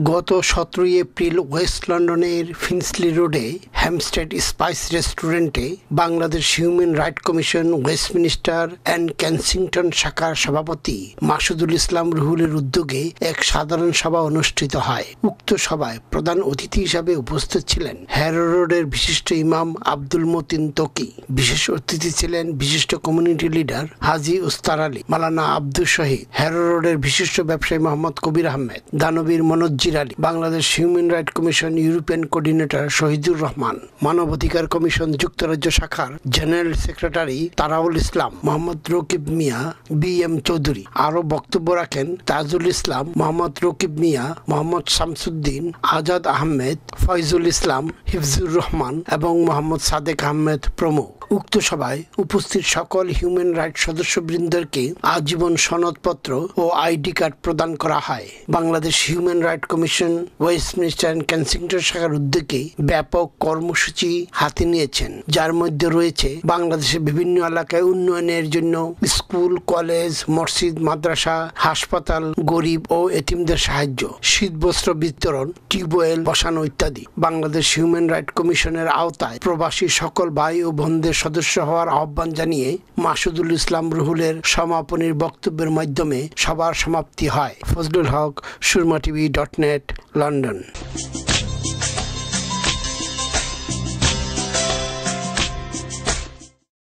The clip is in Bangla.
গত 17 এপ্রিল ওয়েস্ট লন্ডনের ফিন্সলি রোডে হ্যামস্টেড স্পাইস রেস্টুরেন্টে Bangladesh Human Right commission Westminster and Kensington শাখার সভাপতি মাসুদুল ইসলাম রুহুলের উদ্যোগে এক সাধারণ সভা অনুষ্ঠিত হয়। উক্ত সভায় প্রধান অতিথি হিসাবে উপস্থিত ছিলেন হ্যারো রোডের বিশিষ্ট ইমাম আব্দুল মতিন তকি। বিশেষ অতিথি ছিলেন বিশিষ্ট community leader Haji Ustar Ali, Maulana Abdul Shahid, Harrow রোডের বিশিষ্ট ব্যবসায়ী মোহাম্মদ কবির আহমেদ, দানবীর Monojjir Ali, Bangladesh Human Right Commission European coordinator Shahidur Rahman, মানবাধিকার কমিশন যুক্তরাজ্য শাখার general secretary Taraul Islam, Mohammad Rakib Mia, BM Chowdhury. আরও বক্তব্য রাখেন তাজুল ইসলাম, মোহাম্মদ রকিব মিয়া, মোহাম্মদ শামসুদ্দিন, আজাদ আহমেদ, ফয়জুল ইসলাম, হিফজুর রহমান এবং মোহাম্মদ সাদেক আহমেদ প্রমুখ। উক্ত সভায় উপস্থিত সকল হিউম্যান রাইট সদস্যবৃন্দকে আজীবন সনদপত্র ও ID কার্ড প্রদান করা হয়। Bangladesh Human Right commission Westminster and Kensington শাখার উদ্যোগে ব্যাপক কর্মসূচি হাতে নিয়েছেন, যার মধ্যে রয়েছে বাংলাদেশের বিভিন্ন এলাকায় উন্নয়নের জন্য স্কুল, কলেজ, মসজিদ, মাদ্রাসা, হাসপাতাল, গরিব ও এতিমদের সাহায্য, শীতবস্ত্র বিতরণ, টিউবওয়েল বসানো ইত্যাদি। বাংলাদেশ হিউম্যান রাইট কমিশনের আওতায় প্রবাসী সকল ভাই ও বোনদের সদস্য হওয়ার আহ্বান জানিয়ে মাসুদুল ইসলাম রুহুলের সমাপনীর বক্তব্যের মাধ্যমে সভার সমাপ্তি হয়। ফজলুল হক, surmaTV.net, লন্ডন।